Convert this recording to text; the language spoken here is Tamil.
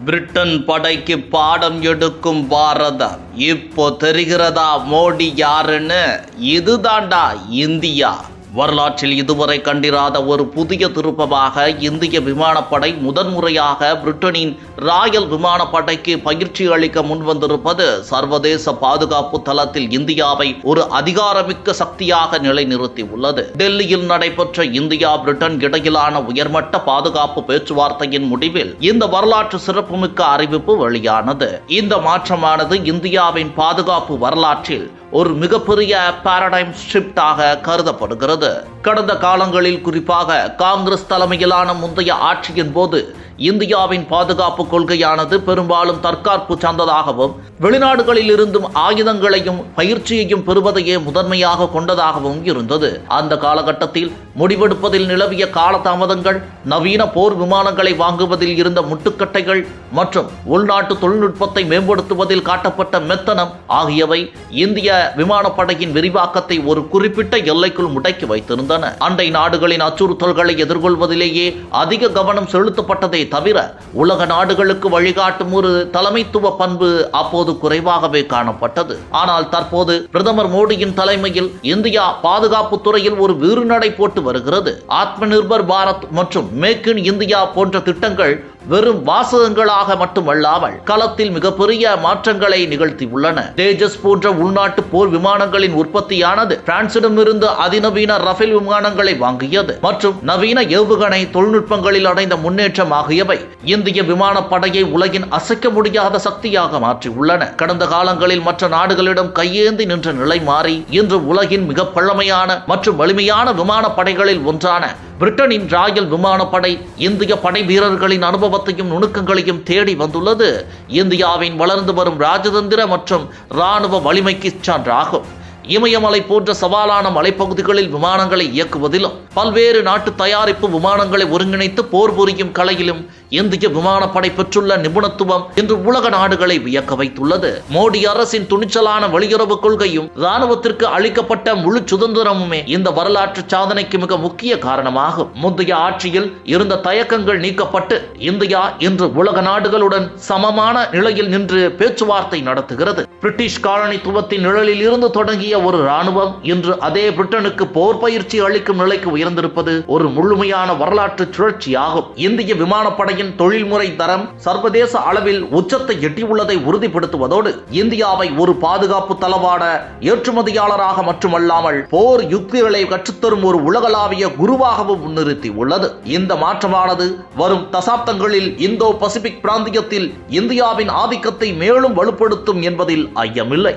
பிரிட்டன் படைக்கு பாடம் எடுக்கும் பாரதம். இப்போ தெரிகிறதா மோடி யாருன்னு? இதுதாண்டா இந்தியா. வரலாற்றில் இதுவரை கண்டிராத ஒரு புதிய திருப்பமாக இந்திய விமானப்படை முதன்முறையாக பிரிட்டனின் ராயல் விமானப்படைக்கு பயிற்சி அளிக்க முன்வந்திருப்பது சர்வதேச பாதுகாப்பு தளத்தில் இந்தியாவை ஒரு அதிகாரமிக்க சக்தியாக நிலைநிறுத்தி உள்ளது. டெல்லியில் நடைபெற்ற இந்தியா பிரிட்டன் இடையிலான உயர்மட்ட பாதுகாப்பு பேச்சுவார்த்தையின் முடிவில் இந்த வரலாற்று சிறப்புமிக்க அறிவிப்பு வெளியானது. இந்த மாற்றமானது இந்தியாவின் பாதுகாப்பு வரலாற்றில் ஒரு மிகப்பெரிய பாரடைம் ஷிப்டாக கருதப்படுகிறது. கடந்த காலங்களில் குறிப்பாக காங்கிரஸ் தலைமையிலான முந்தைய ஆட்சியின் போது இந்தியாவின் பாதுகாப்பு கொள்கையானது பெரும்பாலும் தற்காப்பு சார்ந்ததாகவும் வெளிநாடுகளில் இருந்தும் ஆயுதங்களையும் பயிற்சியையும் பெறுவதையே முதன்மையாக கொண்டதாகவும் இருந்தது. அந்த காலகட்டத்தில் முடிவெடுப்பதில் நிலவிய காலதாமதங்கள், நவீன போர் விமானங்களை வாங்குவதில் இருந்த முட்டுக்கட்டைகள் மற்றும் உள்நாட்டு தொழில்நுட்பத்தை மேம்படுத்துவதில் காட்டப்பட்ட மெத்தனம் ஆகியவை இந்திய விமானப்படையின் விரிவாக்கத்தை ஒரு குறிப்பிட்ட எல்லைக்குள் முடக்கி வைத்திருந்தன. அண்டை நாடுகளின் அச்சுறுத்தல்களை எதிர்கொள்வதிலேயே அதிக கவனம் செலுத்தப்பட்டதே தவிர உலக நாடுகளுக்கு வழிகாட்டும் ஒரு தலைமைத்துவ பண்பு அப்போது குறைவாகவே காணப்பட்டது. ஆனால் தற்போது பிரதமர் மோடியின் தலைமையில் இந்தியா பாதுகாப்பு துறையில் ஒரு வீறுநடை போட்டு வருகிறது. ஆத்ம நிர்பர் பாரத் மற்றும் மேக் இன் இந்தியா போன்ற திட்டங்கள் வெறும் வாசகங்களாக மட்டுமல்லாமல் களத்தில் மிகப்பெரிய மாற்றங்களை நிகழ்த்தியுள்ளன. தேஜஸ் போன்ற உள்நாட்டு போர் விமானங்களின் உற்பத்தியானது பிரான்சிடமிருந்து அதிநவீன ரஃபேல் விமானங்களை வாங்கியது மற்றும் நவீன ஏவுகணை தொழில்நுட்பங்களில் அடைந்த முன்னேற்றம் ஆகியவை இந்திய விமானப்படையை உலகின் அசைக்க முடியாத சக்தியாக மாற்றியுள்ளன. கடந்த காலங்களில் மற்ற நாடுகளிடம் கையேந்தி நின்ற நிலை மாறி இன்று உலகின் மிக பழமையான மற்றும் வலிமையான விமானப்படைகளில் ஒன்றான பிரிட்டனின் ராயல் விமானப்படை இந்திய படை வீரர்களின் அனுபவத்தையும் நுணுக்கங்களையும் தேடி வந்துள்ளது. இந்தியாவின் வளர்ந்து வரும் ராஜதந்திர மற்றும் இராணுவ வலிமைக்கு சான்றாகும். இமயமலை போன்ற சவாலான மலைப்பகுதிகளில் விமானங்களை இயக்குவதிலும் பல்வேறு நாட்டு தயாரிப்பு விமானங்களை ஒருங்கிணைத்து போர் புரியும் கலையிலும் இந்திய விமானப்படை பெற்றுள்ள நிபுணத்துவம் இன்று உலக நாடுகளை வியக்க வைத்துள்ளது. மோடி அரசின் துணிச்சலான வெளியுறவு கொள்கையும் இராணுவத்திற்கு அளிக்கப்பட்ட முழு சுதந்திரமுமே இந்த வரலாற்று சாதனைக்கு மிக முக்கிய காரணமாகும். முந்தைய ஆட்சியில் இருந்த தயக்கங்கள் நீக்கப்பட்டு இந்தியா இன்று உலக நாடுகளுடன் சமமான நிலையில் நின்று பேச்சுவார்த்தை நடத்துகிறது. பிரிட்டிஷ் காலனித்துவத்தின் நிழலில் இருந்து தொடங்கிய ஒரு இராணுவம் இன்று அதே பிரிட்டனுக்கு போர் பயிற்சி அளிக்கும் நிலைக்கு உயர்ந்திருப்பது ஒரு முழுமையான வரலாற்று சுழற்சியாகும். இந்திய விமானப்படையின் தொழில்முறை தரம் சர்வதேச அளவில் உச்சத்தை எட்டியுள்ளதை உறுதிப்படுத்துவதோடு இந்தியாவை ஒரு பாதுகாப்பு தளவாட ஏற்றுமதியாளராக மட்டுமல்லாமல் போர் யுக்திகளை கற்றுத்தரும் ஒரு உலகளாவிய குருவாகவும் முன்னிறுத்தி உள்ளது. இந்த மாற்றமானது வரும் தசாப்தங்களில் இந்தோ பசிபிக் பிராந்தியத்தில் இந்தியாவின் ஆதிக்கத்தை மேலும் வலுப்படுத்தும் என்பதில் ஐயமில்லை.